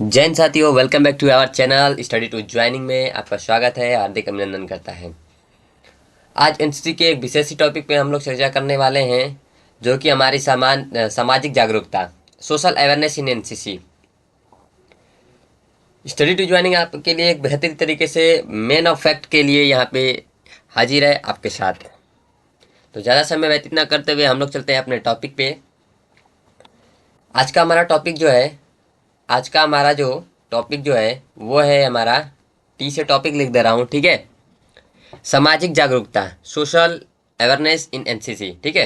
जैन साथियों, welcome back to our channel study to joining में आपका स्वागत है। हार्दिक अभिनंदन करता है। आज एनसीसी के एक विशेष टॉपिक पे हम लोग चर्चा करने वाले हैं, जो कि हमारी सामाजिक जागरूकता, social awareness in NCC. Study to joining आपके लिए एक बेहतरीन तरीके से मेन ऑफ फैक्ट के लिए यहाँ पे हाजिर है आपके साथ। तो ज़्यादा समय व्यतीत न करते हुए हम लोग चलते हैं अपने टॉपिक पे। आज का हमारा टॉपिक जो है आज का हमारा जो टॉपिक जो है वो है हमारा, टी से टॉपिक लिख दे रहा हूँ, ठीक है। सामाजिक जागरूकता, सोशल अवेयरनेस इन एनसीसी, ठीक है।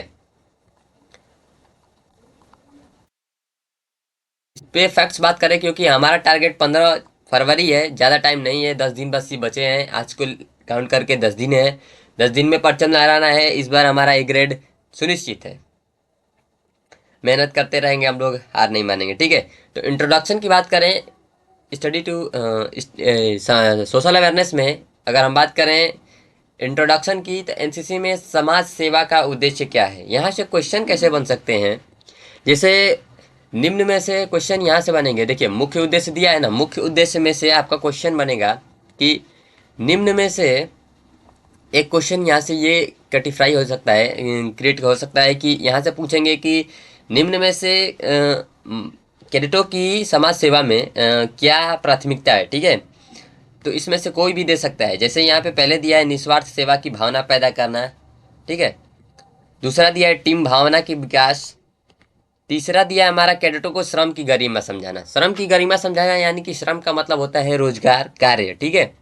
इस पे फैक्ट्स बात करें, क्योंकि हमारा टारगेट 15 फरवरी है, ज़्यादा टाइम नहीं है, 10 दिन बस ही बचे हैं। आज को काउंट करके 10 दिन है। 10 दिन में परचम लहराना है। इस बार हमारा ए ग्रेड सुनिश्चित है। मेहनत करते रहेंगे हम लोग, हार नहीं मानेंगे, ठीक है। तो इंट्रोडक्शन की बात करें, स्टडी टू सोशल अवेयरनेस में अगर हम बात करें इंट्रोडक्शन की, तो एनसीसी में समाज सेवा का उद्देश्य क्या है। यहाँ से क्वेश्चन कैसे बन सकते हैं, जैसे निम्न में से क्वेश्चन यहाँ से बनेंगे। देखिए, मुख्य उद्देश्य दिया है ना, मुख्य उद्देश्य में से आपका क्वेश्चन बनेगा कि निम्न में से एक क्वेश्चन यहाँ से ये कटिफ्राई हो सकता है, क्रिएट हो सकता है कि यहाँ से पूछेंगे कि निम्न में से कैडेटों की समाज सेवा में क्या प्राथमिकता है, ठीक है। तो इसमें से कोई भी दे सकता है। जैसे यहाँ पे पहले दिया है निस्वार्थ सेवा की भावना पैदा करना, ठीक है। दूसरा दिया है टीम भावना की विकास। तीसरा दिया है हमारा कैडेटों को श्रम की गरिमा समझाना। श्रम की गरिमा समझाना यानी कि श्रम का मतलब होता है रोजगार, कार्य, ठीक है।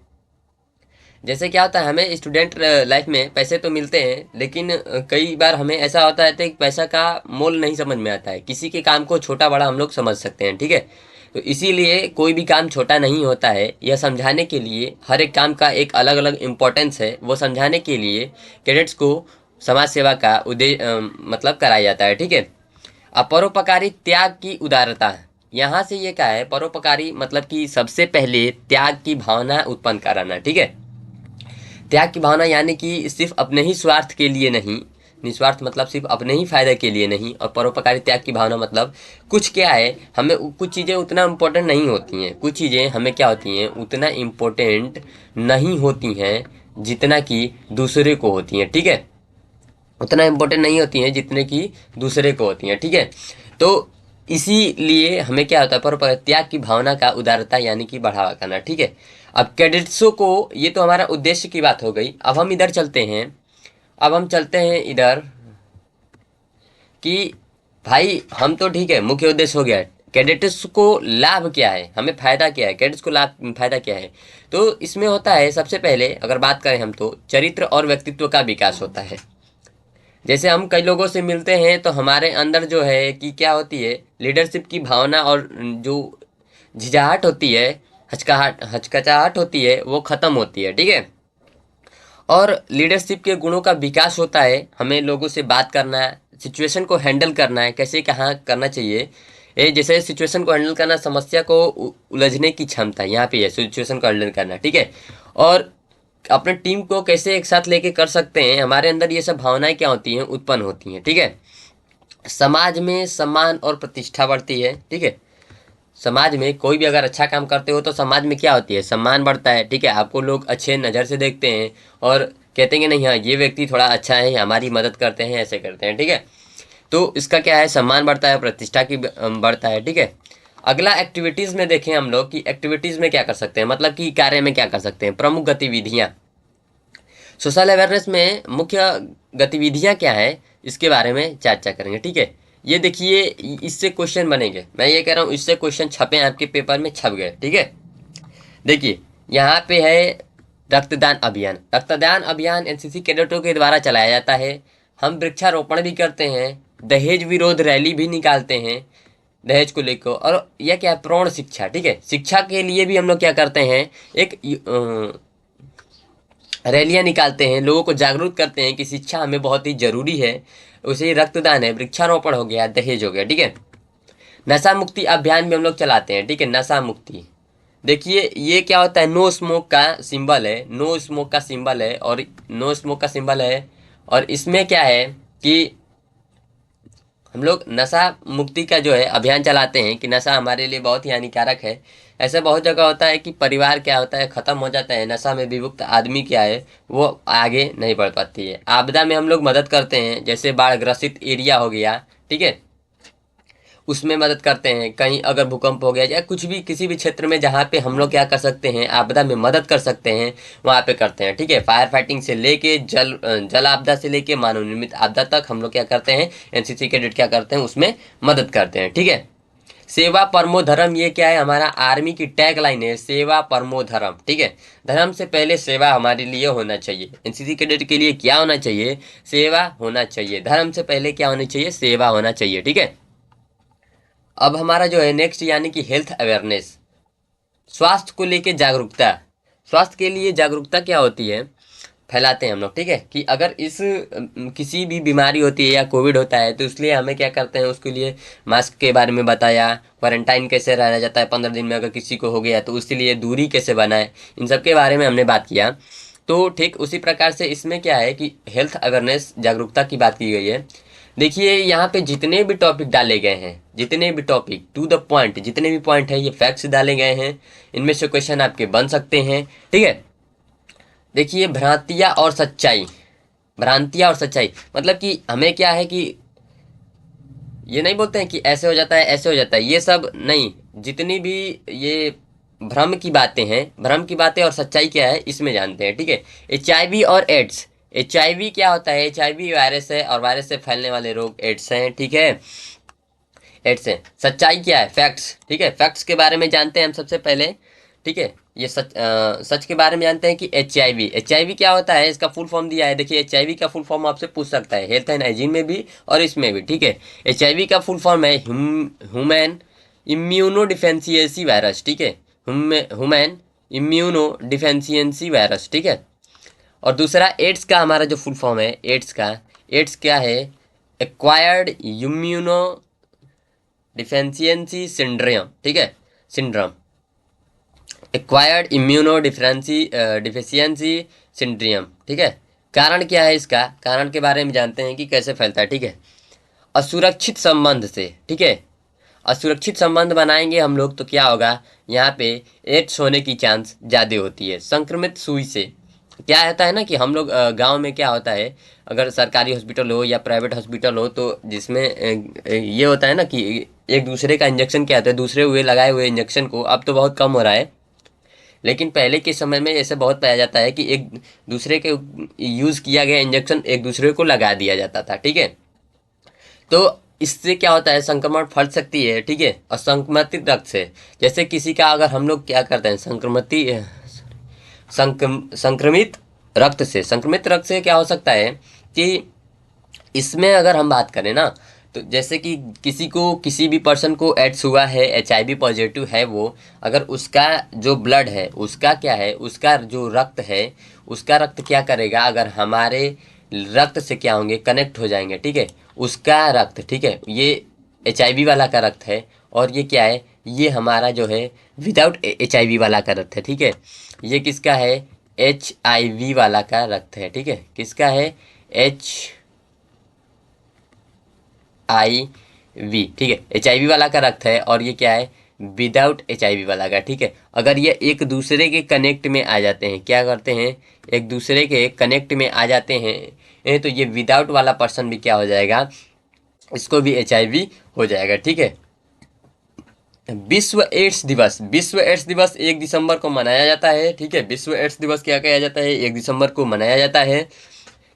जैसे क्या होता है, हमें स्टूडेंट लाइफ में पैसे तो मिलते हैं, लेकिन कई बार हमें ऐसा होता है कि पैसा का मोल नहीं समझ में आता है। किसी के काम को छोटा बड़ा हम लोग समझ सकते हैं, ठीक है। तो इसीलिए कोई भी काम छोटा नहीं होता है। यह समझाने के लिए हर एक काम का एक अलग अलग इम्पोर्टेंस है, वो समझाने के लिए कैडेट्स को समाज सेवा का उद्देश्य मतलब कराया जाता है, ठीक है। अब परोपकारी त्याग की उदारता, यहाँ से ये क्या है, परोपकारी मतलब कि सबसे पहले त्याग की भावना उत्पन्न कराना, ठीक है। त्याग की भावना यानी कि सिर्फ अपने ही स्वार्थ के लिए नहीं, निस्वार्थ मतलब सिर्फ अपने ही फायदे के लिए नहीं। और परोपकारी त्याग की भावना मतलब कुछ क्या है, हमें कुछ चीज़ें उतना इम्पोर्टेंट नहीं होती हैं, कुछ चीज़ें हमें क्या होती हैं, उतना इम्पोर्टेंट नहीं होती हैं जितना कि दूसरे को होती हैं, ठीक है। उतना इम्पोर्टेंट नहीं होती हैं जितने कि दूसरे को होती हैं, ठीक है। तो इसीलिए हमें क्या होता है, पर त्याग की भावना का उदारता यानी कि बढ़ावा करना, ठीक है। अब कैडेट्सों को, ये तो हमारा उद्देश्य की बात हो गई। अब हम इधर चलते हैं, अब हम चलते हैं इधर कि भाई हम तो ठीक है, मुख्य उद्देश्य हो गया। कैडेट्स को लाभ क्या है, हमें फ़ायदा क्या है, कैडेट्स को लाभ फ़ायदा क्या है। तो इसमें होता है, सबसे पहले अगर बात करें हम, तो चरित्र और व्यक्तित्व का विकास होता है। जैसे हम कई लोगों से मिलते हैं तो हमारे अंदर जो है कि क्या होती है, लीडरशिप की भावना और जो झिझाहट होती है, हचकचाहट होती है, वो ख़त्म होती है, ठीक है। और लीडरशिप के गुणों का विकास होता है। हमें लोगों से बात करना है, सिचुएशन को हैंडल करना है, कैसे कहाँ करना चाहिए। ये जैसे सिचुएशन को हैंडल करना, समस्या को उलझने की क्षमता यहाँ पे है, सिचुएशन को हैंडल करना, ठीक है। और अपने टीम को कैसे एक साथ लेके कर सकते हैं, हमारे अंदर ये सब भावनाएं क्या होती हैं, उत्पन्न होती हैं, ठीक है। समाज में सम्मान और प्रतिष्ठा बढ़ती है, ठीक है। समाज में कोई भी अगर अच्छा काम करते हो तो समाज में क्या होती है, सम्मान बढ़ता है, ठीक है। आपको लोग अच्छे नज़र से देखते हैं और कहते हैं कि नहीं, हाँ ये व्यक्ति थोड़ा अच्छा है, हमारी मदद करते हैं, ऐसे करते हैं, ठीक है। तो इसका क्या है, सम्मान बढ़ता है, प्रतिष्ठा की बढ़ता है, ठीक है। अगला एक्टिविटीज़ में देखें हम लोग कि एक्टिविटीज़ में क्या कर सकते हैं, मतलब कि कार्य में क्या कर सकते हैं, प्रमुख गतिविधियाँ। सोशल अवेयरनेस में मुख्य गतिविधियाँ क्या है, इसके बारे में चर्चा करेंगे, ठीक है। ये देखिए, इससे क्वेश्चन बनेंगे, मैं ये कह रहा हूँ इससे क्वेश्चन छपे, आपके पेपर में छप गए, ठीक है। देखिए, यहाँ पे है रक्तदान अभियान। रक्तदान अभियान एनसीसी कैडेटों के द्वारा चलाया जाता है। हम वृक्षारोपण भी करते हैं, दहेज विरोध रैली भी निकालते हैं दहेज को लेकर। और यह क्या है, प्रौढ़ शिक्षा, ठीक है। शिक्षा के लिए भी हम लोग क्या करते हैं, एक रैलियाँ निकालते हैं, लोगों को जागरूक करते हैं कि शिक्षा हमें बहुत ही ज़रूरी है। उसे ही रक्तदान है, वृक्षारोपण हो गया, दहेज हो गया, ठीक है। नशा मुक्ति अभियान भी हम लोग चलाते हैं, ठीक है, नशा मुक्ति। देखिए, ये क्या होता है, नो स्मोक का सिंबल है, नो स्मोक का सिंबल है, और नो स्मोक का सिंबल है। और इसमें क्या है कि हम लोग नशा मुक्ति का जो है अभियान चलाते हैं कि नशा हमारे लिए बहुत ही हानिकारक है। ऐसा बहुत जगह होता है कि परिवार क्या होता है ख़त्म हो जाता है, नशा में विमुक्त आदमी क्या है वो आगे नहीं बढ़ पाती है। आपदा में हम लोग मदद करते हैं, जैसे बाढ़ ग्रसित एरिया हो गया, ठीक है, उसमें मदद करते हैं। कहीं अगर भूकंप हो गया या कुछ भी किसी भी क्षेत्र में जहाँ पे हम लोग क्या कर सकते हैं, आपदा में मदद कर सकते हैं, वहाँ पे करते हैं, ठीक है। फायर फाइटिंग से लेके जल आपदा से लेके मानव निर्मित आपदा तक हम लोग क्या करते हैं, एनसीसी कैडेट क्या करते हैं, उसमें मदद करते हैं, ठीक है। सेवा परमो धर्म, ये क्या है, हमारा आर्मी की टैग लाइन है, सेवा परमो धर्म, ठीक है। धर्म से पहले सेवा हमारे लिए होना चाहिए। एनसीसी कैडेट के लिए क्या होना चाहिए, सेवा होना चाहिए। धर्म से पहले क्या होनी चाहिए, सेवा होना चाहिए, ठीक है। अब हमारा जो है नेक्स्ट यानी कि हेल्थ अवेयरनेस, स्वास्थ्य को लेके जागरूकता। स्वास्थ्य के लिए जागरूकता क्या होती है, फैलाते हैं हम लोग, ठीक है, कि अगर इस किसी भी बीमारी होती है या कोविड होता है तो इसलिए हमें क्या करते हैं, उसके लिए मास्क के बारे में बताया, क्वारंटाइन कैसे रहना जाता है 15 दिन में अगर किसी को हो गया तो उसके लिए दूरी कैसे बनाए, इन सब के बारे में हमने बात किया। तो ठीक उसी प्रकार से इसमें क्या है कि हेल्थ अवेयरनेस जागरूकता की बात की गई है। देखिए यहाँ पे जितने भी टॉपिक डाले गए हैं, जितने भी टॉपिक टू द पॉइंट, जितने भी पॉइंट है ये फैक्ट्स डाले गए हैं, इनमें से क्वेश्चन आपके बन सकते हैं, ठीक है। देखिए भ्रांतियाँ और सच्चाई, भ्रांतियाँ और सच्चाई मतलब कि हमें क्या है कि ये नहीं बोलते हैं कि ऐसे हो जाता है ऐसे हो जाता है, ये सब नहीं, जितनी भी ये भ्रम की बातें हैं, भ्रम की बातें और सच्चाई क्या है इसमें जानते हैं, ठीक है। एचआईवी और एड्स, एचआईवी क्या होता है, एचआईवी वायरस है और वायरस से फैलने वाले रोग एड्स हैं, ठीक है, एड्स हैं। सच्चाई क्या है, फैक्ट्स, ठीक है, फैक्ट्स के बारे में जानते हैं हम सबसे पहले, ठीक है। ये सच के बारे में जानते हैं कि एचआईवी, एचआईवी क्या होता है, इसका फुल फॉर्म दिया है। देखिए एचआईवी का फुल फॉर्म आपसे पूछ सकता है हेल्थ एंड हाइजीन में भी और इसमें भी, ठीक है। एचआईवी का फुल फॉर्म है ह्यूमन इम्यूनो डिफेंशियंसी वायरस, ठीक है, ह्यूमन इम्यूनो डिफेंशियंसी वायरस, ठीक है। और दूसरा एड्स का हमारा जो फुल फॉर्म है, एड्स का, एड्स क्या है, एक्वायर्ड इम्यूनो डिफेंशियंसी सिंड्रोम, ठीक है, syndrome, acquired immuno deficiency syndrome, ठीक है। कारण क्या है, इसका कारण के बारे में जानते हैं कि कैसे फैलता है, ठीक है। असुरक्षित संबंध से, ठीक है, असुरक्षित संबंध बनाएंगे हम लोग तो क्या होगा, यहाँ पे एड्स होने की चांस ज़्यादा होती है। संक्रमित सुई से क्या होता है ना कि हम लोग गांव में क्या होता है, अगर सरकारी हॉस्पिटल हो या प्राइवेट हॉस्पिटल हो तो जिसमें ये होता है ना कि एक दूसरे का इंजेक्शन क्या होता है, दूसरे हुए लगाए हुए इंजेक्शन को, अब तो बहुत कम हो रहा है, लेकिन पहले के समय में ऐसे बहुत पाया जाता है कि एक दूसरे के यूज़ किया गया इंजेक्शन एक दूसरे को लगा दिया जाता था, ठीक है। तो इससे क्या होता है, संक्रमण फैल सकती है, ठीक है। और संक्रमित रक्त से, जैसे किसी का अगर हम लोग क्या करते हैं, संक्रमित रक्त से, संक्रमित रक्त से क्या हो सकता है कि इसमें अगर हम बात करें ना, तो जैसे कि किसी को, किसी भी पर्सन को एड्स हुआ है, एचआईवी पॉजिटिव है वो, अगर उसका जो ब्लड है, उसका क्या है, उसका जो रक्त है, उसका रक्त क्या करेगा, अगर हमारे रक्त से क्या होंगे, कनेक्ट हो जाएंगे, ठीक है, उसका रक्त, ठीक है, ये एचआईवी वाला का रक्त है और ये क्या है, ये हमारा जो है विदाउट एचआईवी वाला का रक्त है, ठीक है। ये किसका है, एचआईवी वाला का रक्त है, ठीक है, किसका है, HIV, ठीक है, HIV वाला का रक्त है और ये क्या है, विदाउट HIV वाला का, ठीक है। अगर ये एक दूसरे के कनेक्ट में आ जाते हैं, क्या करते हैं, एक दूसरे के कनेक्ट में आ जाते हैं तो ये विदाउट वाला पर्सन भी क्या हो जाएगा, इसको भी HIV हो जाएगा, ठीक है। विश्व एड्स दिवस, विश्व एड्स दिवस 1 दिसंबर को मनाया जाता है, ठीक है। विश्व एड्स दिवस क्या कहा जाता है, 1 दिसंबर को मनाया जाता है,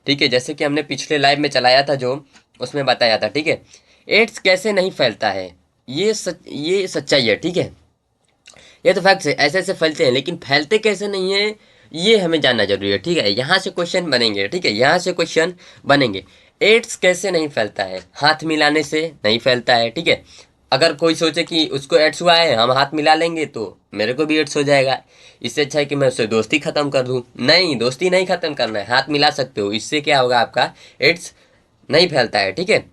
ठीक है। जैसे कि हमने पिछले लाइव में चलाया था जो, उसमें बताया था, ठीक है। एड्स कैसे नहीं फैलता है, ये सच्चाई है, ठीक है। ये तो फैक्ट है, ऐसे ऐसे फैलते हैं, लेकिन फैलते कैसे नहीं है ये हमें जानना जरूरी है, ठीक है। यहाँ से क्वेश्चन बनेंगे, ठीक है, यहाँ से क्वेश्चन बनेंगे। एड्स कैसे नहीं फैलता है, हाथ मिलाने से नहीं फैलता है, ठीक है। अगर कोई सोचे कि उसको एड्स हुआ है, हम हाथ मिला लेंगे तो मेरे को भी एड्स हो जाएगा, इससे अच्छा है कि मैं उससे दोस्ती ख़त्म कर दूँ। नहीं, दोस्ती नहीं ख़त्म करना है, हाथ मिला सकते हो, इससे क्या होगा, आपका एड्स नहीं फैलता है, ठीक है।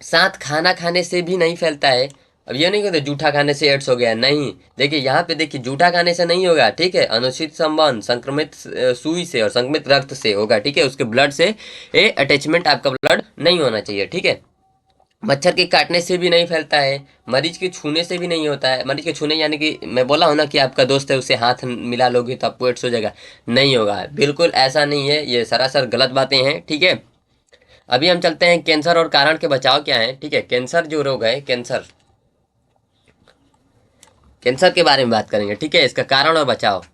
साथ खाना खाने से भी नहीं फैलता है। अब ये नहीं कहते जूठा खाने से एड्स हो गया, नहीं, देखिए यहाँ पे देखिए जूठा खाने से नहीं होगा, ठीक है। अनुचित संबंध संक्रमित सुई से और संक्रमित रक्त से होगा, ठीक है, उसके ब्लड से ये अटैचमेंट आपका ब्लड नहीं होना चाहिए, ठीक है। मच्छर के काटने से भी नहीं फैलता है, मरीज के छूने से भी नहीं होता है। मरीज के छूने यानी कि मैं बोला हूँ ना कि आपका दोस्त है उससे हाथ मिला लोगे तो आपको एड्स हो जाएगा, नहीं होगा, बिल्कुल ऐसा नहीं है, ये सरासर गलत बातें हैं। ठीक है, अभी हम चलते हैं कैंसर और कारण के बचाव क्या है। ठीक है, कैंसर जो रोग है, कैंसर कैंसर के बारे में बात करेंगे। ठीक है, इसका कारण और बचाव।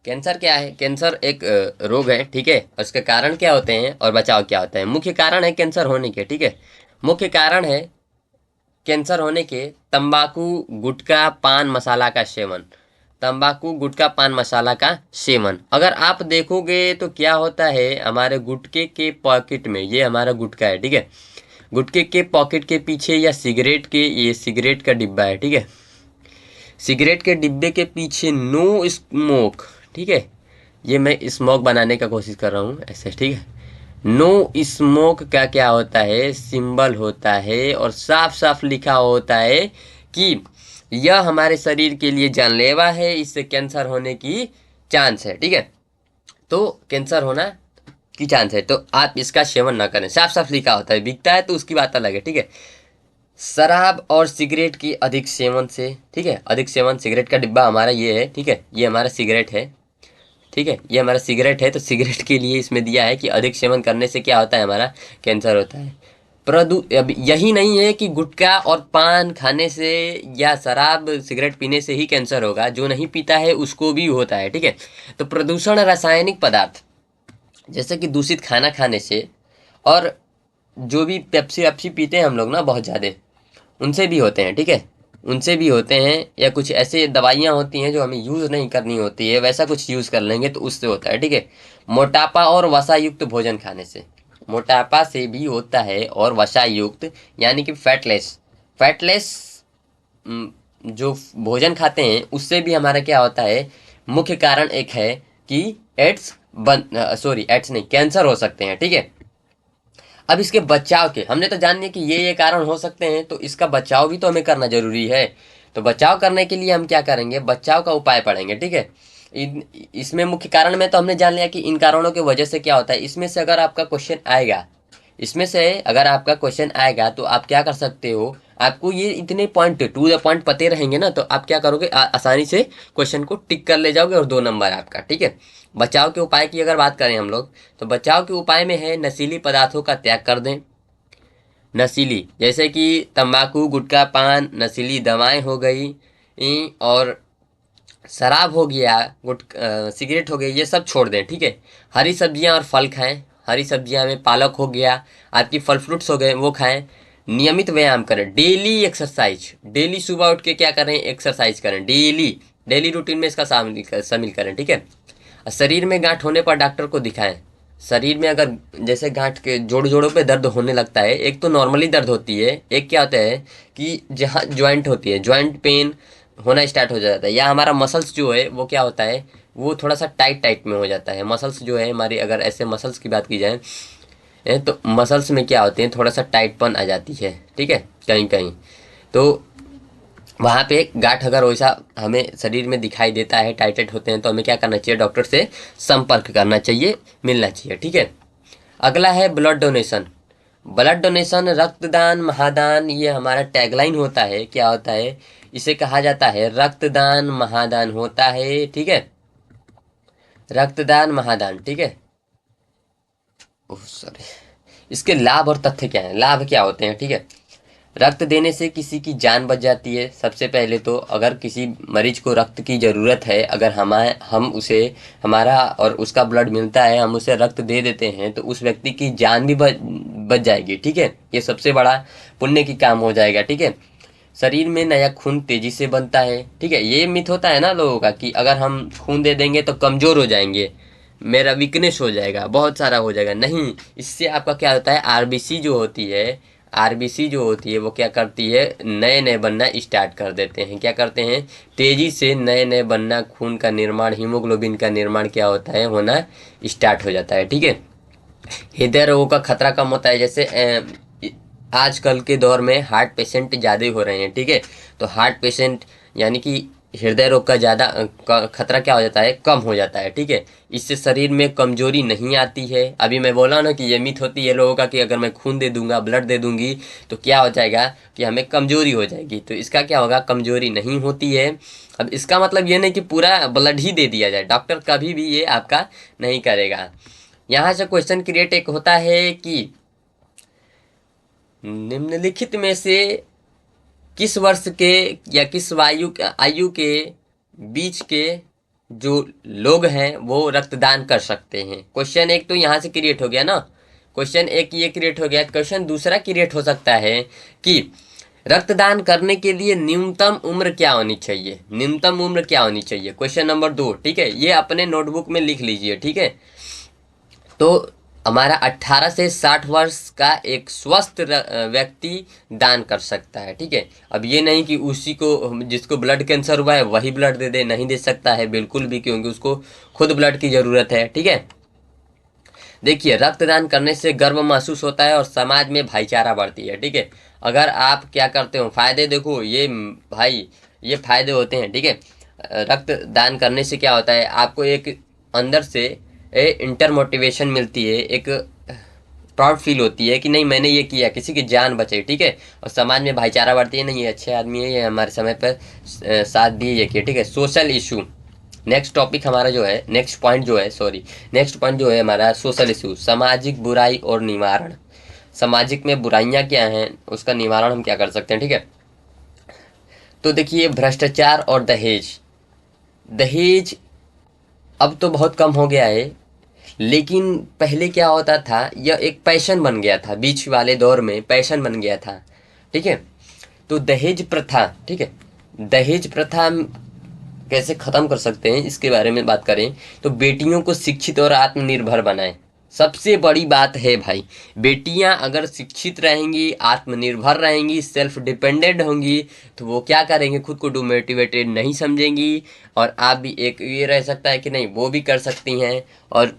कैंसर क्या है? कैंसर एक रोग है। ठीक है, और इसके कारण क्या होते हैं और बचाव क्या होता है। मुख्य कारण है कैंसर होने के, ठीक है, मुख्य कारण है कैंसर होने के तंबाकू, गुटखा, पान मसाला का सेवन। तंबाकू, गुटखा, पान मसाला का सेवन। अगर आप देखोगे तो क्या होता है, हमारे गुटखे के पॉकेट में, ये हमारा गुटखा है, ठीक है, गुटखे के पॉकेट के पीछे या सिगरेट के, ये सिगरेट का डिब्बा है, ठीक है, सिगरेट के डिब्बे के पीछे नो स्मोक, ठीक है, ये मैं स्मोक बनाने का कोशिश कर रहा हूँ ऐसे, ठीक है, नो स्मोक का क्या होता है, सिंबल होता है और साफ साफ लिखा होता है कि यह हमारे शरीर के लिए जानलेवा है, इससे कैंसर होने की चांस है। ठीक है, तो कैंसर होना की चांस है, तो आप इसका सेवन ना करें, साफ साफ लिखा होता है। बिकता है तो उसकी बात अलग है। ठीक है, शराब और सिगरेट की अधिक सेवन से, ठीक है, अधिक सेवन, सिगरेट का डिब्बा हमारा ये है, ठीक है, ये हमारा सिगरेट है, ठीक है, ये हमारा सिगरेट है, तो सिगरेट के लिए इसमें दिया है कि अधिक सेवन करने से क्या होता है, हमारा कैंसर होता है। अब यही नहीं है कि गुटखा और पान खाने से या शराब सिगरेट पीने से ही कैंसर होगा, जो नहीं पीता है उसको भी होता है। ठीक है, तो प्रदूषण, रासायनिक पदार्थ जैसे कि दूषित खाना खाने से, और जो भी पेप्सी वेप्सी पीते हैं हम लोग ना बहुत ज़्यादा, उनसे भी होते हैं। ठीक है, उनसे भी होते हैं, या कुछ ऐसे दवाइयाँ होती हैं जो हमें यूज़ नहीं करनी होती है, वैसा कुछ यूज़ कर लेंगे तो उससे होता है। ठीक है, मोटापा और वसा युक्त भोजन खाने से, मोटापा से भी होता है, और वसा युक्त यानी कि फैटलेस, फैटलेस जो भोजन खाते हैं उससे भी हमारा क्या होता है, मुख्य कारण एक है कि एड्स सॉरी एड्स नहीं, कैंसर हो सकते हैं। ठीक है, अब इसके बचाव के, हमने तो जान लिया कि ये कारण हो सकते हैं, तो इसका बचाव भी तो हमें करना जरूरी है। तो बचाव करने के लिए हम क्या करेंगे, बचाव का उपाय पढ़ेंगे। ठीक है, इसमें मुख्य कारण में तो हमने जान लिया कि इन कारणों की वजह से क्या होता है। इसमें से अगर आपका क्वेश्चन आएगा, इसमें से अगर आपका क्वेश्चन आएगा तो आप क्या कर सकते हो, आपको ये इतने पॉइंट टू द पॉइंट पते रहेंगे ना, तो आप क्या करोगे, आसानी से क्वेश्चन को टिक कर ले जाओगे और 2 नंबर आपका। ठीक है, बचाव के उपाय की अगर बात करें हम लोग, तो बचाव के उपाय में है नशीली पदार्थों का त्याग कर दें। नशीली जैसे कि तंबाकू, गुटखा, पान, नशीली दवाएं हो गई, और शराब हो गया, सिगरेट हो गई, ये सब छोड़ दें। ठीक है, हरी सब्जियां और फल खाएं। हरी सब्जियां में पालक हो गया, आपकी फल फ्रूट्स हो गए, वो खाएं। नियमित व्यायाम करें, डेली एक्सरसाइज, डेली सुबह उठ के क्या करें, एक्सरसाइज करें डेली, डेली रूटीन में इसका शामिल करें। ठीक है, शरीर में गांठ होने पर डॉक्टर को दिखाएं। शरीर में अगर जैसे गांठ के जोड़ों पे दर्द होने लगता है, एक तो नॉर्मली दर्द होती है, एक क्या होता है कि जहाँ ज्वाइंट होती है, ज्वाइंट पेन होना स्टार्ट हो जाता है, या हमारा मसल्स जो है वो क्या होता है, वो थोड़ा सा टाइट टाइट में हो जाता है। मसल्स जो है हमारी, अगर ऐसे मसल्स की बात की जाए, तो मसल्स में क्या होते हैं, थोड़ा सा टाइटपन आ जाती है। ठीक है, कहीं कहीं तो वहाँ पे गांठ अगर वैसा हमें शरीर में दिखाई देता है, टाइटेड होते हैं, तो हमें क्या करना चाहिए, डॉक्टर से संपर्क करना चाहिए, मिलना चाहिए। ठीक है, अगला है ब्लड डोनेशन। ब्लड डोनेशन, रक्तदान महादान, ये हमारा टैगलाइन होता है। क्या होता है, इसे कहा जाता है रक्तदान महादान होता है। ठीक है, रक्तदान महादान। ठीक है, ओह सॉरी, इसके लाभ और तथ्य क्या हैं, लाभ क्या होते हैं। ठीक है, रक्त देने से किसी की जान बच जाती है। सबसे पहले तो अगर किसी मरीज को रक्त की ज़रूरत है, अगर हम उसे, हमारा और उसका ब्लड मिलता है, हम उसे रक्त दे देते हैं, तो उस व्यक्ति की जान भी बच जाएगी। ठीक है, ये सबसे बड़ा पुण्य की काम हो जाएगा। ठीक है, शरीर में नया खून तेजी से बनता है। ठीक है, ये मिथ होता है ना लोगों का कि अगर हम खून दे देंगे तो कमज़ोर हो जाएंगे, मेरा वीकनेस हो जाएगा, बहुत सारा हो जाएगा। नहीं, इससे आपका क्या होता है, आरबीसी जो होती है, आरबीसी जो होती है वो क्या करती है, नए नए बनना स्टार्ट कर देते हैं। क्या करते हैं, तेजी से नए नए बनना, खून का निर्माण, हीमोग्लोबिन का निर्माण क्या होता है, होना स्टार्ट हो जाता है। ठीक है, हृदय रोगों का खतरा कम होता है। जैसे आजकल के दौर में हार्ट पेशेंट ज़्यादा हो रहे हैं। ठीक है, तो हार्ट पेशेंट यानी कि हृदय रोग का ज़्यादा खतरा क्या हो जाता है, कम हो जाता है। ठीक है, इससे शरीर में कमजोरी नहीं आती है। अभी मैं बोला ना कि ये मिथ होती है लोगों का कि अगर मैं खून दे दूंगा, ब्लड दे दूंगी तो क्या हो जाएगा कि हमें कमजोरी हो जाएगी। तो इसका क्या होगा, कमजोरी नहीं होती है। अब इसका मतलब ये नहीं कि पूरा ब्लड ही दे दिया जाए, डॉक्टर कभी भी ये आपका नहीं करेगा। यहाँ से क्वेश्चन क्रिएट एक होता है कि निम्नलिखित में से किस वर्ष के या किस आयु के बीच के जो लोग हैं वो रक्तदान कर सकते हैं। क्वेश्चन एक तो यहाँ से क्रिएट हो गया ना, क्वेश्चन एक ये क्रिएट हो गया। क्वेश्चन दूसरा क्रिएट हो सकता है कि रक्तदान करने के लिए न्यूनतम उम्र क्या होनी चाहिए, न्यूनतम उम्र क्या होनी चाहिए, क्वेश्चन नंबर 2। ठीक है, ये अपने नोटबुक में लिख लीजिए। ठीक है, तो हमारा 18 से 60 वर्ष का एक स्वस्थ व्यक्ति दान कर सकता है। ठीक है, अब ये नहीं कि उसी को, जिसको ब्लड कैंसर हुआ है वही ब्लड दे दे, नहीं दे सकता है बिल्कुल भी, क्योंकि उसको खुद ब्लड की ज़रूरत है। ठीक है, देखिए रक्तदान करने से गर्व महसूस होता है और समाज में भाईचारा बढ़ती है। ठीक है, अगर आप क्या करते हो, फायदे देखो ये भाई, ये फायदे होते हैं। ठीक है, रक्तदान करने से क्या होता है, आपको एक अंदर से इंटर मोटिवेशन मिलती है, एक प्राउड फील होती है कि नहीं मैंने ये किया, किसी की जान बचे। ठीक है, और समाज में भाईचारा बढ़ती है, नहीं ये अच्छे आदमी है, ये हमारे समय पर साथ दिए, ये किया। ठीक है, सोशल इशू, नेक्स्ट टॉपिक हमारा जो है, नेक्स्ट पॉइंट जो है, सॉरी नेक्स्ट पॉइंट जो है हमारा सोशल इशू, सामाजिक बुराई और निवारण। सामाजिक में बुराइयां क्या हैं, उसका निवारण हम क्या कर सकते हैं। ठीक है, तो देखिए भ्रष्टाचार और दहेज। दहेज अब तो बहुत कम हो गया है, लेकिन पहले क्या होता था, यह एक पैशन बन गया था, बीच वाले दौर में पैशन बन गया था। ठीक है, तो दहेज प्रथा, ठीक है, दहेज प्रथा कैसे ख़त्म कर सकते हैं इसके बारे में बात करें तो बेटियों को शिक्षित और आत्मनिर्भर बनाएं। सबसे बड़ी बात है भाई, बेटियां अगर शिक्षित रहेंगी, आत्मनिर्भर रहेंगी, सेल्फ डिपेंडेंट होंगी, तो वो क्या करेंगे, खुद को डिमोटिवेटेड नहीं समझेंगी। और आप भी एक ये रह सकता है कि नहीं वो भी कर सकती हैं। और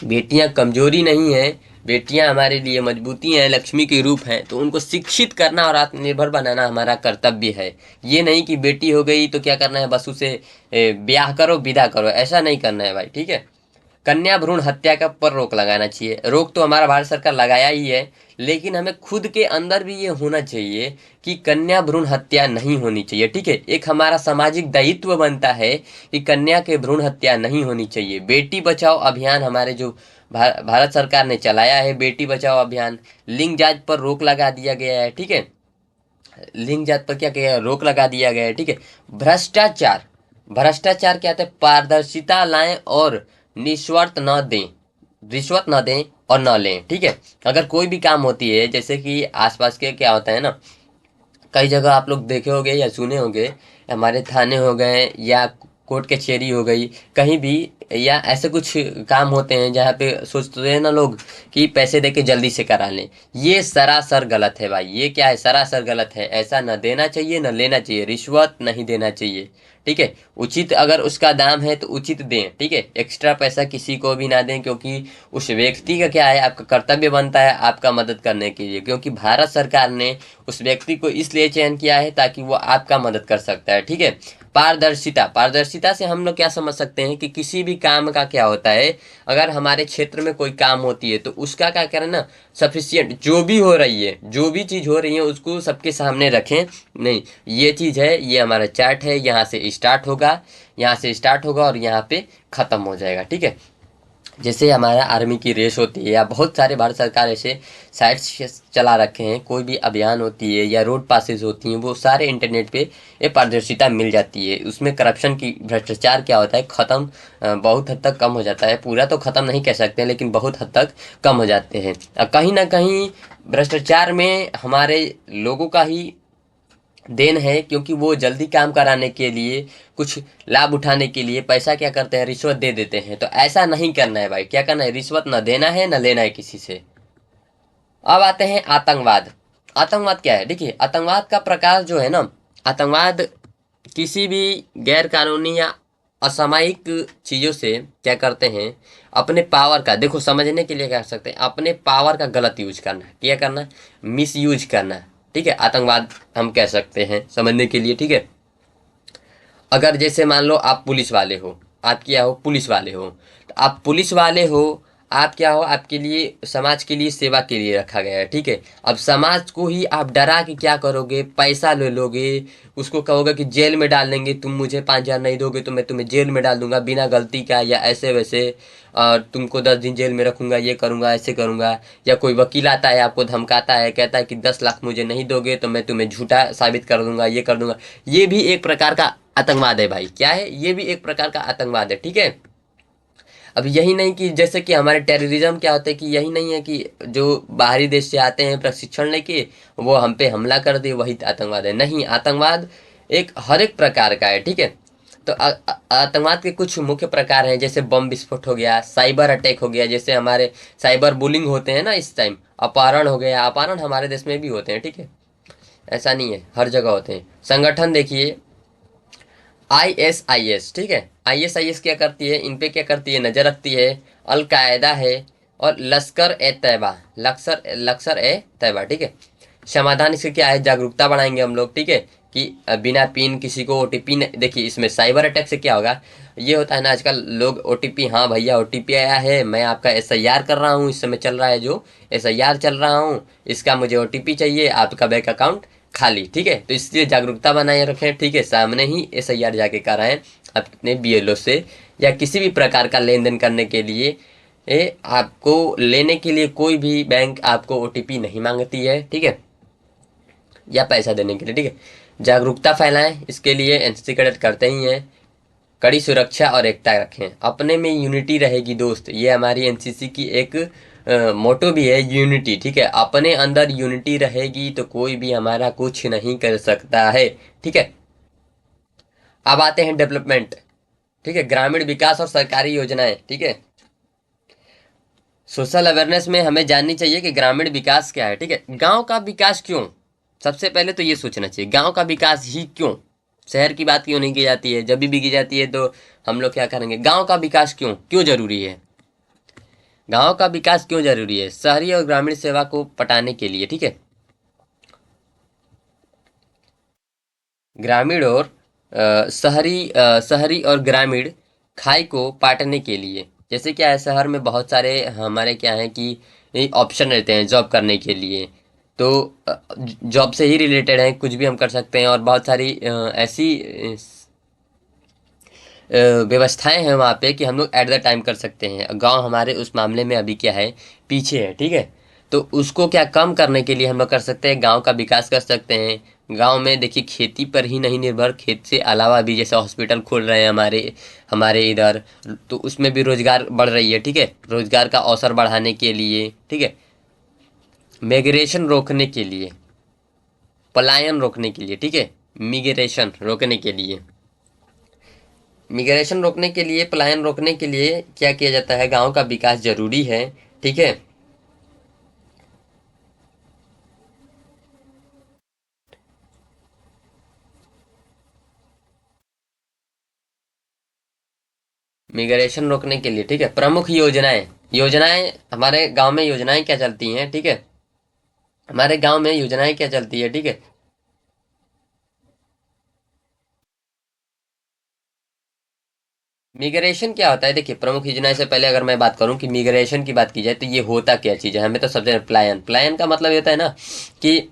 बेटियां कमजोरी नहीं हैं, बेटियां हमारे लिए मजबूती हैं, लक्ष्मी के रूप हैं, तो उनको शिक्षित करना और आत्मनिर्भर बनाना हमारा कर्तव्य है। ये नहीं कि बेटी हो गई तो क्या करना है, बस उसे ब्याह करो विदा करो, ऐसा नहीं करना है भाई। ठीक है, कन्या भ्रूण हत्या का पर रोक लगाना चाहिए। रोक तो हमारा भारत सरकार लगाया ही है, लेकिन हमें खुद के अंदर भी ये होना चाहिए कि कन्या भ्रूण हत्या नहीं होनी चाहिए। ठीक है, एक हमारा सामाजिक दायित्व बनता है कि कन्या के भ्रूण हत्या नहीं होनी चाहिए। बेटी बचाओ अभियान हमारे जो भारत सरकार ने चलाया है, बेटी बचाओ अभियान, लिंग जांच पर रोक लगा दिया गया है। ठीक है, लिंग जात पर क्या किया, रोक लगा दिया गया है। ठीक है, भ्रष्टाचार, भ्रष्टाचार क्या होता है, पारदर्शिता लाएं और निस्वार्थ न दें, रिश्वत न दें और न लें। ठीक है, अगर कोई भी काम होती है, जैसे कि आसपास के क्या होता है ना, कई जगह आप लोग देखे होंगे या सुने होंगे, हमारे थाने हो गए या कोर्ट कचहरी हो गई, कहीं भी, या ऐसे कुछ काम होते हैं जहाँ पे सोचते हैं ना लोग कि पैसे देके जल्दी से करा लें। ये सरासर गलत है भाई, ये क्या है, सरासर गलत है। ऐसा न देना चाहिए न लेना चाहिए, रिश्वत नहीं देना चाहिए। ठीक है, उचित अगर उसका दाम है तो उचित दें। ठीक है, एक्स्ट्रा पैसा किसी को भी ना दें, क्योंकि उस व्यक्ति का क्या है, आपका कर्तव्य बनता है आपका मदद करने के लिए, क्योंकि भारत सरकार ने उस व्यक्ति को इसलिए चयन किया है ताकि वो आपका मदद कर सकता है। ठीक है, पारदर्शिता, पारदर्शिता से हम लोग क्या समझ सकते हैं कि किसी भी काम का क्या होता है, अगर हमारे क्षेत्र में कोई काम होती है तो उसका क्या करें ना, सफिशियंट जो भी हो रही है, जो भी चीज़ हो रही है उसको सबके सामने रखें। नहीं ये चीज़ है, ये हमारा चार्ट है, यहाँ से स्टार्ट होगा, यहाँ से स्टार्ट होगा और यहाँ पे ख़त्म हो जाएगा। ठीक है, जैसे हमारा आर्मी की रेस होती है, या बहुत सारे भारत सरकार ऐसे साइट्स चला रखे हैं, कोई भी अभियान होती है या रोड पासेज होती हैं, वो सारे इंटरनेट पे ये पारदर्शिता मिल जाती है। उसमें करप्शन की, भ्रष्टाचार क्या होता है, ख़त्म बहुत हद तक कम हो जाता है। पूरा तो ख़त्म नहीं कह सकते, लेकिन बहुत हद तक कम हो जाते हैं। कहीं ना कहीं भ्रष्टाचार में हमारे लोगों का ही देन है, क्योंकि वो जल्दी काम कराने के लिए, कुछ लाभ उठाने के लिए पैसा क्या करते हैं, रिश्वत दे देते हैं। तो ऐसा नहीं करना है भाई, क्या करना है, रिश्वत न देना है न लेना है किसी से। अब आते हैं आतंकवाद। आतंकवाद क्या है, देखिए आतंकवाद का प्रकार जो है ना, आतंकवाद किसी भी गैर कानूनी या असामयिक चीज़ों से क्या करते हैं, अपने पावर का, देखो समझने के लिए क्या कर सकते हैं, अपने पावर का गलत यूज करना, क्या करना, मिस यूज करना। ठीक है, आतंकवाद हम कह सकते हैं समझने के लिए। ठीक है, अगर जैसे मान लो आप पुलिस वाले हो, आप क्या हो, पुलिस वाले हो, तो आप पुलिस वाले हो, आप क्या हो, आपके लिए समाज के लिए सेवा के लिए रखा गया है, ठीक है। अब समाज को ही आप डरा के क्या करोगे, पैसा ले लोगे, उसको कहोगे कि जेल में डाल देंगे, तुम मुझे 5,000 नहीं दोगे तो मैं तुम्हें जेल में डाल दूंगा बिना गलती का, या ऐसे वैसे, और तुमको 10 दिन जेल में रखूंगा, ये करूंगा, ऐसे करूंगा। या कोई वकील आता है, आपको धमकाता है, कहता है कि 10 लाख मुझे नहीं दोगे तो मैं तुम्हें झूठा साबित कर दूंगा, ये कर दूंगा। ये भी एक प्रकार का आतंकवाद है भाई, क्या है, ये भी एक प्रकार का आतंकवाद है, ठीक है। अब यही नहीं कि जैसे कि हमारे टेररिज्म क्या होता है, कि यही नहीं है कि जो बाहरी देश से आते हैं प्रशिक्षण लेके वो हम पे हमला कर दे, वही आतंकवाद है। नहीं, आतंकवाद एक हर एक प्रकार का है, ठीक है। तो आतंकवाद के कुछ मुख्य प्रकार हैं, जैसे बम विस्फोट हो गया, साइबर अटैक हो गया, जैसे हमारे साइबर बुलिंग होते हैं ना इस टाइम, अपहरण हो गया, अपहरण हमारे देश में भी होते हैं, ठीक है, ऐसा नहीं है, हर जगह होते हैं। संगठन देखिए, ISIS, ठीक है। ISIS क्या करती है, इन पे क्या करती है, नजर रखती है। अलकायदा है, और लश्कर ए तैयबा, लश्कर ए तैयबा, ठीक है। समाधान इसके क्या है, जागरूकता बढ़ाएंगे हम लोग, ठीक है, कि बिना पिन किसी को OTP, देखिए इसमें साइबर अटैक से क्या होगा, ये होता है ना आजकल लोग OTP, हाँ भैया OTP आया है, मैं आपका SIR कर रहा हूँ, इस समय चल रहा है जो SIR चल रहा हूँ, इसका मुझे OTP चाहिए, आपका बैंक अकाउंट खाली, ठीक है। तो इसलिए जागरूकता बनाए रखें, ठीक है, सामने ही SIR जाके कराएं अपने BLO से, या किसी भी प्रकार का लेन देन करने के लिए। आपको लेने के लिए कोई भी बैंक आपको OTP नहीं मांगती है, ठीक है, या पैसा देने के लिए, ठीक है। जागरूकता फैलाएं, इसके लिए NCC कैडेट करते ही हैं। कड़ी सुरक्षा और एकता रखें, अपने में यूनिटी रहेगी दोस्त, ये हमारी NCC की एक मोटो भी है, यूनिटी, ठीक है। अपने अंदर यूनिटी रहेगी तो कोई भी हमारा कुछ नहीं कर सकता है, ठीक है। अब आते हैं डेवलपमेंट, ठीक है, ग्रामीण विकास और सरकारी योजनाएं, ठीक है। सोशल अवेयरनेस में हमें जाननी चाहिए कि ग्रामीण विकास क्या है, ठीक है। गांव का विकास क्यों, सबसे पहले तो ये सोचना चाहिए, गांव का विकास ही क्यों, शहर की बात क्यों नहीं की जाती है, जब भी की जाती है तो हम लोग क्या करेंगे, गांव का विकास क्यों क्यों जरूरी है, गांव का विकास क्यों जरूरी है, शहरी और ग्रामीण सेवा को पटाने के लिए, ठीक है। ग्रामीण और शहरी और ग्रामीण खाई को पाटने के लिए, जैसे क्या है, शहर में बहुत सारे हमारे क्या है कि ऑप्शन रहते हैं जॉब करने के लिए, तो जॉब से ही रिलेटेड है, कुछ भी हम कर सकते हैं, और बहुत सारी ऐसी व्यवस्थाएं हैं वहाँ पे कि हम लोग एट द टाइम कर सकते हैं। गांव हमारे उस मामले में अभी क्या है, पीछे है, ठीक है। तो उसको क्या कम करने के लिए हम लोग कर सकते हैं, गांव का विकास कर सकते हैं। गांव में देखिए खेती पर ही नहीं निर्भर, खेत से अलावा भी जैसे हॉस्पिटल खोल रहे हैं हमारे हमारे इधर, तो उसमें भी रोजगार बढ़ रही है, ठीक है, रोजगार का अवसर बढ़ाने के लिए, ठीक है। मिग्रेशन रोकने के लिए, पलायन रोकने के लिए, ठीक है, मिग्रेशन रोकने के लिए, मिग्रेशन रोकने के लिए, पलायन रोकने के लिए क्या किया जाता है, गांव का विकास जरूरी है, ठीक है। मिग्रेशन रोकने के लिए, ठीक है, प्रमुख योजनाएं, योजनाएं हमारे गांव में योजनाएं क्या चलती हैं, ठीक है, हमारे गांव में योजनाएं क्या चलती है, ठीक है। मिग्रेशन क्या होता है, देखिए प्रमुख योजनाएं से पहले अगर मैं बात करूं कि मिग्रेशन की बात की जाए तो ये होता क्या चीज़ है, हमें तो सबसे पलायन, पलायन का मतलब ये होता है ना कि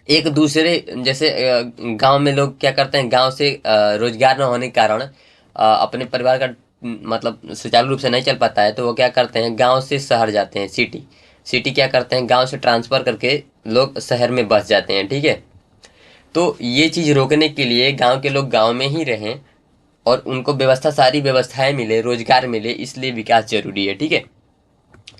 एक दूसरे, जैसे गांव में लोग क्या करते हैं, गांव से रोजगार न होने के कारण अपने परिवार का मतलब सुचारू रूप से नहीं चल पाता है, तो वो क्या करते हैं, गांव से शहर जाते हैं, सिटी, सिटी क्या करते हैं, गांव से ट्रांसफर करके लोग शहर में बस जाते हैं, ठीक है। तो ये चीज़ रोकने के लिए गांव के लोग गांव में ही रहें और उनको व्यवस्था, सारी व्यवस्थाएं मिले, रोजगार मिले, इसलिए विकास जरूरी है, ठीक है,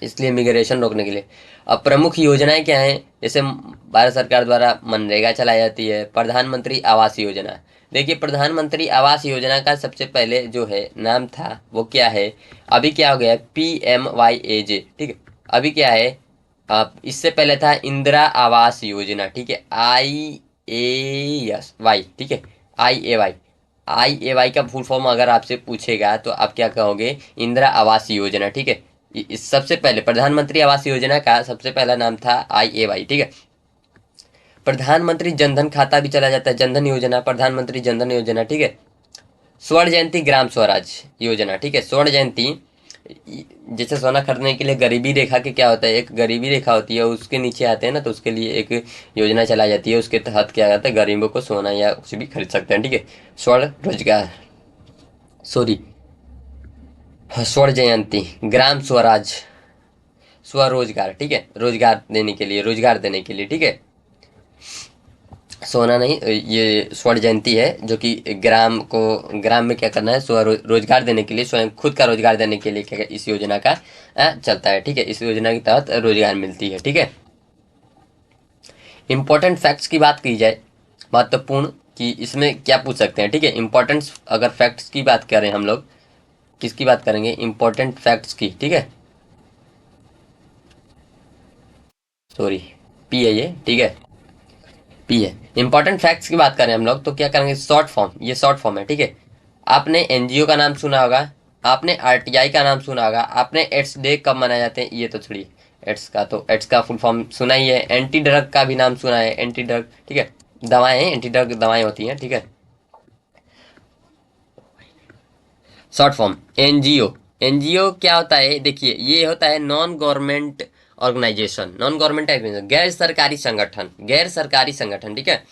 इसलिए मिग्रेशन रोकने के लिए। अब प्रमुख योजनाएं क्या हैं, जैसे भारत सरकार द्वारा मनरेगा चलाई जाती है, प्रधानमंत्री आवास योजना। देखिए प्रधानमंत्री आवास योजना का सबसे पहले जो है नाम था वो क्या है, अभी क्या हो गया है, PMYAJ, ठीक है। अभी क्या है, आप इससे पहले था इंदिरा आवास योजना, ठीक है, IASY, ठीक है, IAY, IAY का फुल फॉर्म अगर आपसे पूछेगा तो आप क्या कहोगे, इंदिरा आवास योजना, ठीक है। इस सबसे पहले प्रधानमंत्री आवास योजना का सबसे पहला नाम था IAY, ठीक है। प्रधानमंत्री जनधन खाता भी चला जाता है, जनधन योजना, प्रधानमंत्री जनधन योजना, ठीक है। स्वर्ण जयंती ग्राम स्वराज योजना, ठीक है। स्वर्ण जयंती, जैसे सोना खरीदने के लिए गरीबी रेखा के क्या होता है, एक गरीबी रेखा होती है, उसके नीचे आते हैं ना, तो उसके लिए एक योजना चलाई जाती है, उसके तहत क्या जाता है, गरीबों को सोना या कुछ भी खरीद सकते हैं, ठीक है। स्वर्ण रोजगार, सॉरी, स्वर्ण जयंती ग्राम स्वराज, स्वरोजगार, ठीक है, रोजगार देने के लिए, ठीक है। सोना नहीं, ये स्वर्ण जयंती है जो कि ग्राम में क्या करना है, स्व रोजगार देने के लिए, स्वयं खुद का रोजगार देने के लिए क्या इस योजना का चलता है, ठीक है। इस योजना के तहत रोजगार मिलती है, ठीक है। इंपॉर्टेंट फैक्ट्स की बात की जाए, महत्वपूर्ण, कि इसमें क्या पूछ सकते हैं, ठीक है। इंपॉर्टेंट अगर फैक्ट्स की बात करें हम लोग, किसकी बात करेंगे, इंपॉर्टेंट फैक्ट्स की, ठीक है। सॉरी, पी है ये, ठीक है, पी है। इंपॉर्टेंट फैक्ट्स की बात करें हम लोग तो क्या करेंगे, शॉर्ट फॉर्म, ये शॉर्ट फॉर्म है, ठीक है। आपने एनजीओ का नाम सुना होगा, आपने आरटीआई का नाम सुना होगा, आपने एड्स डे कब मनाए जाते हैं, ये तो छोड़िए, एड्स का फुल फॉर्म सुना ही है। एंटी ड्रग का भी नाम सुना है, एंटी ड्रग, ठीक है, दवाएं, एंटी ड्रग दवाएं होती हैं, ठीक है। शॉर्ट फॉर्म एनजीओ, एनजीओ क्या होता है, देखिए ये होता है non government organisation, non government organisation, गैर सरकारी संगठन, गैर सरकारी संगठन, ठीक है।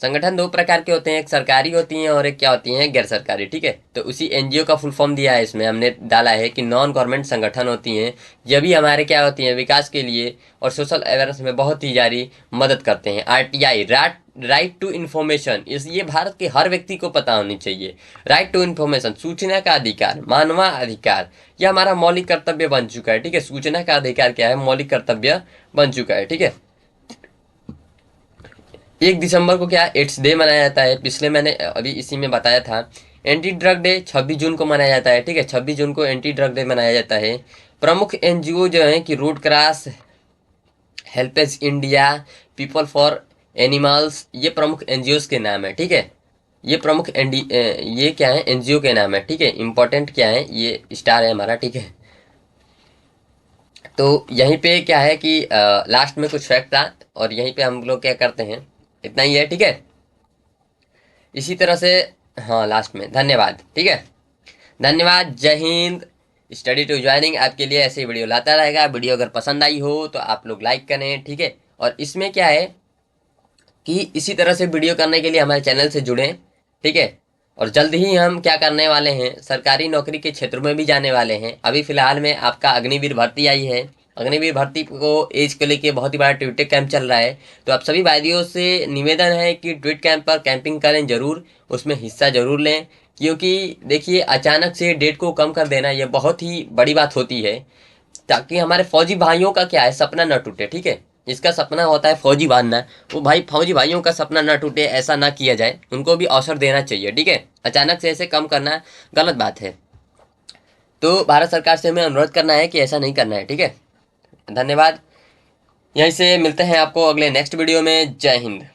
संगठन दो प्रकार के होते हैं, एक सरकारी होती हैं और एक क्या होती हैं, गैर सरकारी, ठीक है। तो उसी एनजीओ का फुल फॉर्म दिया है इसमें, हमने डाला है कि नॉन गवर्नमेंट संगठन होती हैं, ये भी हमारे क्या होती हैं, विकास के लिए और सोशल अवेयरनेस में बहुत ही जारी मदद करते हैं। आरटीआई, राइट टू इन्फॉर्मेशन, इस ये भारत के हर व्यक्ति को पता होनी चाहिए। राइट टू इन्फॉर्मेशन, सूचना का अधिकार, मानवाधिकार, यह हमारा मौलिक कर्तव्य बन चुका है, ठीक है। सूचना का अधिकार क्या है, मौलिक कर्तव्य बन चुका है, ठीक है। 1 दिसंबर को क्या एड्स डे मनाया जाता है, पिछले मैंने अभी इसी में बताया था। एंटी ड्रग डे 26 जून को मनाया जाता है, ठीक है, 26 जून को एंटी ड्रग डे मनाया जाता है। प्रमुख एनजीओ जो है कि red cross, HelpAge India, people for animals, ये प्रमुख एनजीओ के नाम है, ठीक है। ये प्रमुख ये क्या है, एनजीओ के नाम है, ठीक है। इंपॉर्टेंट क्या है, ये स्टार है हमारा, ठीक है। तो यहीं पे क्या है कि लास्ट में कुछ फैक्ट था और यहीं पे हम लोग क्या करते हैं, इतना ही है, ठीक है। इसी तरह से, हाँ लास्ट में धन्यवाद, ठीक है, धन्यवाद, जय हिंद। स्टडी टू ज्वाइनिंग आपके लिए ऐसे ही वीडियो लाता रहेगा। वीडियो अगर पसंद आई हो तो आप लोग लाइक करें, ठीक है। और इसमें क्या है कि इसी तरह से वीडियो करने के लिए हमारे चैनल से जुड़ें, ठीक है। और जल्द ही हम क्या करने वाले हैं, सरकारी नौकरी के क्षेत्र में भी जाने वाले हैं। अभी फिलहाल में आपका अग्निवीर भर्ती आई है, अग्निवीर भर्ती को एज को लेके बहुत ही बड़ा ट्वीट कैंप चल रहा है। तो आप सभी भाइयों से निवेदन है कि ट्वीट कैंप पर कैंपिंग करें जरूर, उसमें हिस्सा जरूर लें, क्योंकि देखिए अचानक से डेट को कम कर देना ये बहुत ही बड़ी बात होती है, ताकि हमारे फौजी भाइयों का क्या है, सपना न टूटे, ठीक है। जिसका सपना होता है फौजी बनना, वो भाई फौजी भाइयों का सपना न टूटे, ऐसा ना किया जाए, उनको भी अवसर देना चाहिए, ठीक है। अचानक से ऐसे कम करना गलत बात है। तो भारत सरकार से हमें अनुरोध करना है कि ऐसा नहीं करना है, ठीक है। धन्यवाद। यहीं से मिलते हैं आपको अगले नेक्स्ट वीडियो में। जय हिंद।